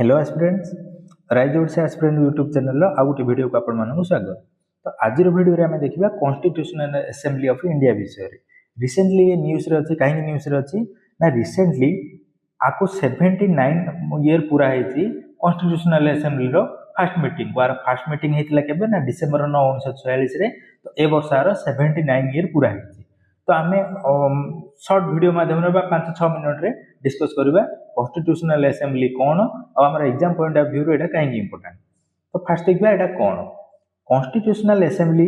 Hello aspirants rise से aspirant YouTube channel आ गोटे video को आपण मानक स्वागत। तो आज वीडियो रे हमें देखिबा कॉन्स्टिट्यूशनल असेंबली ऑफ इंडिया विषय रे। रिसेंटली ये न्यूज रे अछि काहे न्यूज रे अछि ना रिसेंटली आको 79 ईयर पूरा हेछि constitutional assembly row first meeting वार फर्स्ट मीटिंग हेतिला केबे ना डिसेंबर 9 1946 रे। तो ए वर्ष आरो 79 ईयर पूरा हेछि। तो आमे शॉर्ट वीडियो माध्यम रे 5-6 मिनिट रे डिस्कस करबा कॉन्स्टिट्यूशनल असेंबली कोन और हमर एग्जाम पॉइंट ऑफ व्यू रे एटा काहे इंपोर्टेंट। तो फर्स्ट देखबा एटा कोन कॉन्स्टिट्यूशनल असेंबली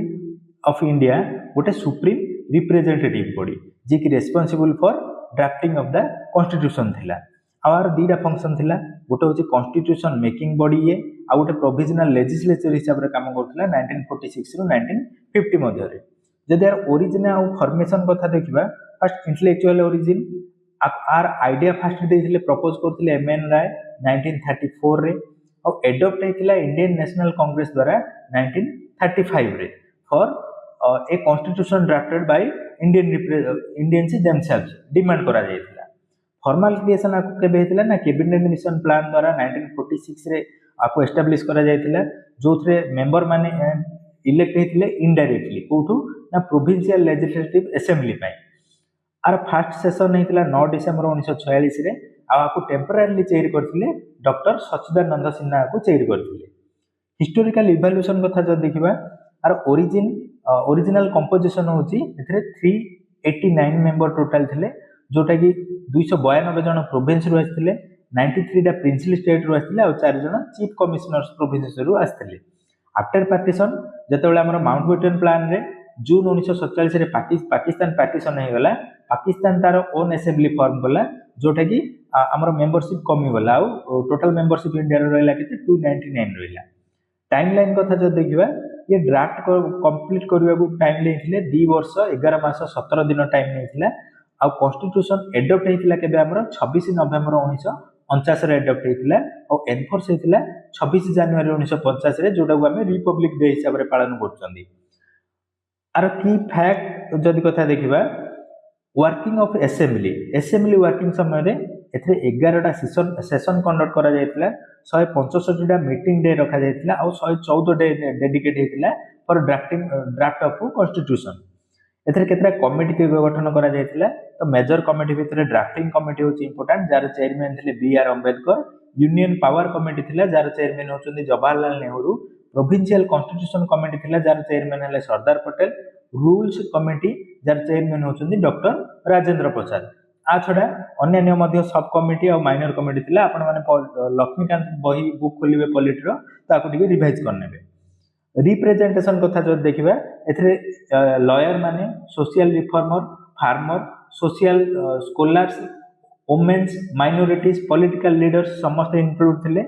ऑफ इंडिया गोटे सुप्रीम रिप्रेजेंटेटिव बॉडी जे कि responsible for drafting of the constitution थिला। आवर दीटा फंक्शन थिला गोटे होची कॉन्स्टिट्यूशन मेकिंग बॉडी ये आ गोटे प्रोविजनल लेजिस्लेचर हिसाब रे काम करथिला 1946 रु 1950 मध्ये रे। जदि यार ओरिजिन आ फॉर्मेशन कथा देखिबा फर्स्ट इंटेलेक्चुअल ओरिजिन आर आइडिया फर्स्ट देथिले प्रपोज करथिले एमएन राय 1934 रे और एडॉप्ट हेतिला इंडियन नेशनल कांग्रेस द्वारा 1935 रे for a constitution drafted by Indians themselves demand करा जायतिला। फॉर्मल क्रिएशन आको केबे हेतिला ना कैबिनेट मिशन प्लान द्वारा 1946 रे आको एस्टैब्लिश करा जायतिला जोथरे मेंबर माने इलेक्ट हेतिले इनडायरेक्टली कोठू ना प्रोविंशियल लेजिस्लेटिव असेंबली पाई। आर फर्स्ट सेशन हेतिला 9 डिसेंबर 1946 रे आको टेम्पररीली चेयर करथिले डॉक्टर सच्चिदानंद सिन्हा को चेयर करथिले। हिस्टोरिकल इवैल्यूएशन कथा जो देखिबा आर ओरिजिनल कंपोजिशन होची एथरे 389 मेंबर टोटल थिले जोटा कि 292 जन प्रोविंस रु आस्थिले 93 टा प्रिंसिपल स्टेट रु आस्थिले और 4 जन चीफ कमिश्नर्स प्रोविंस रु आस्थिले। आफ्टर पार्टीशन जेतेबेले हमर माउंटबेटन प्लान रे जून 1947 रे पाकिस्तान पार्टीशन हे गला। पाकिस्तान तार ओन असेंबली फॉर्म कला जोटा कि हमर मेंबरशिप कमी गला और टोटल मेंबरशिप इंडिया रे रहला केते 299 रहला। टाइमलाइन कथा जो देखिबा ये ड्राफ्ट को कंप्लीट करबा को टाइम लेथिले 2 वर्ष 11 मास 17 दिन टाइम लेथिला। आ कॉन्स्टिट्यूशन एडॉप्ट हेतिला केबे हमर 26 नवेम्बर 1949 रे एडॉप्ट हेतिला और एनफोर्स हेतिला 26 जनवरी 1950 रे जोटा को हमें रिपब्लिक डे हिसाब रे पालन करछंदी। आर की फैक्ट जदि कथा देखिबा वर्किंग ऑफ असेंबली वर्किंग समय रे एथरे 11 टा सेशन कंडक्ट करा जायतिला 165 टा मीटिंग डे रखा जायतिला और 114 डे डेडिकेट हेतिला फॉर ड्राफ्ट ऑफ कॉन्स्टिट्यूशन। एथरे केतरा कमिटी के गठन करा जायतिला। तो मेजर कमिटी भितरे ड्राफ्टिंग कमिटी होची इंपोर्टेंट जार चेयरमैन थिले BR Ambedkar. Union power committee थिला जार चेयरमैन होचंदी Jawaharlal Nehru. Provincial constitution committee थिला जार चेयरमैन हले सरदार पटेल। रूल्स कमिटी जार चेयरमैन होचंदी डॉक्टर राजेंद्र प्रसाद। आ छडा अन्य मध्य सब कमिटी और माइनर कमिटी थिला। आपण माने लक्ष्मीकांत बही बुक खोलिबे पॉलिटी रो ताको टिके रिवाइज करनेबे। रिप्रेजेंटेशन कथा जो देखिबा एथरे लॉयर माने social reformer farmer social scholars women's minorities political leaders समस्त इंक्लूड थिले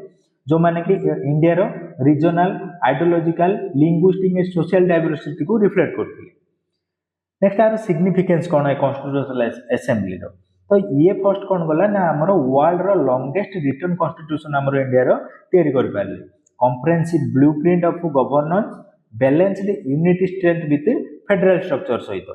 जो माने कि इंडिया रो regional ideological linguistic and social diversity को रिफ्लेक्ट करथिले। नेक्स्ट आर सिग्निफिकेंस कोन है कॉन्स्टिट्यूशनल असेंबली रो। तो ये फर्स्ट कोन गला ना हमर वर्ल्ड रो लॉन्गेस्ट रिटन कॉन्स्टिट्यूशन हमर इंडिया रो तयारी कर पाले। Comprehensive blueprint of governance balanced unity strength with federal structure सहित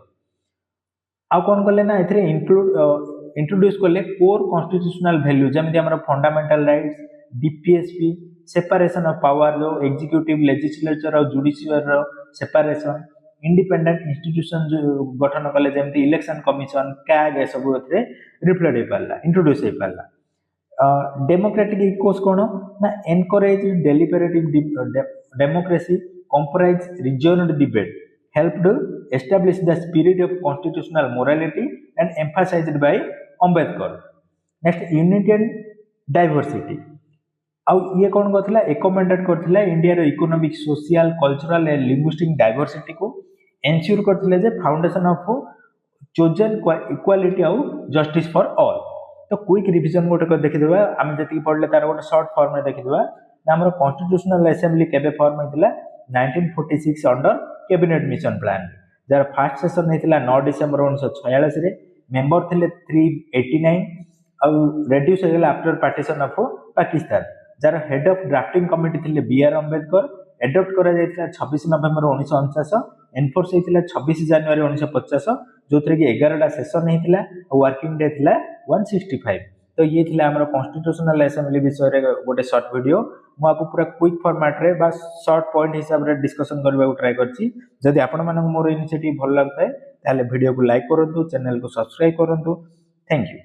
आ कोन गले ना एथरे इंट्रोड्यूस करले कोर कॉन्स्टिट्यूशनल वैल्यू जेमति हमर fundamental rights DPSP separation of power जो एग्जीक्यूटिव लेजिस्लेचर और जुडिशियल रो सेपरेशन इंडिपेंडेंट इंस्टीट्यूशन जो गठन कले जेमति इलेक्शन कमिशन कैग ए सब एथरे रिफ्लेक्ट हे पाला इंट्रोड्यूस हे पाला। डेमोक्रेटिक इकोस कोन ना encourage deliberative democracy comprise reasoned debate helped establish the spirit of constitutional morality and emphasised by Ambedkar. Next unity and diversity आ ये कोन गथला एकमेंडेट करथिला इंडिया रो economic social cultural and linguistic diversity को एंश्योर करथिले जे फाउंडेशन ऑफ चोजन इक्वालिटी और जस्टिस फॉर ऑल। तो क्विक रिवीजन गोटे देखि देबा हम जति पढले तार गोटे शॉर्ट फॉर्म में देखि देबा ना हमर कॉन्स्टिट्यूशनल असेंबली केबे फॉर्म हेतिला 1946 अंडर कैबिनेट मिशन प्लान जार फर्स्ट सेशन हेतिला 9 डिसेंबर 1946 रे मेंबर थिले 389 और रिड्यूस हो गेला आफ्टर पार्टीशन ऑफ पाकिस्तान जार हेड ऑफ ड्राफ्टिंग कमिटी थिले बीआर अंबेडकर। एडॉप्ट करा जायतिला 26 नवेम्बर 1949 एनफोर्स हेतिला 26 जनवरी 1950 जोथरे कि 11 टा सेशन हेतिला और वर्किंग डे थिला 165। तो ये थिला हमर कॉन्स्टिट्यूशनल असेंबली विषय रे गोटे शॉर्ट वीडियो मु आपको पूरा क्विक फॉर्मेट रे बा शॉर्ट पॉइंट हिसाब रे डिस्कशन करबा को ट्राई करछि जदि आपण मानक मोर इनिशिएटिव भल लागतै ताले वीडियो को लाइक करंतु चैनल को सब्सक्राइब करंतु थैंक यू।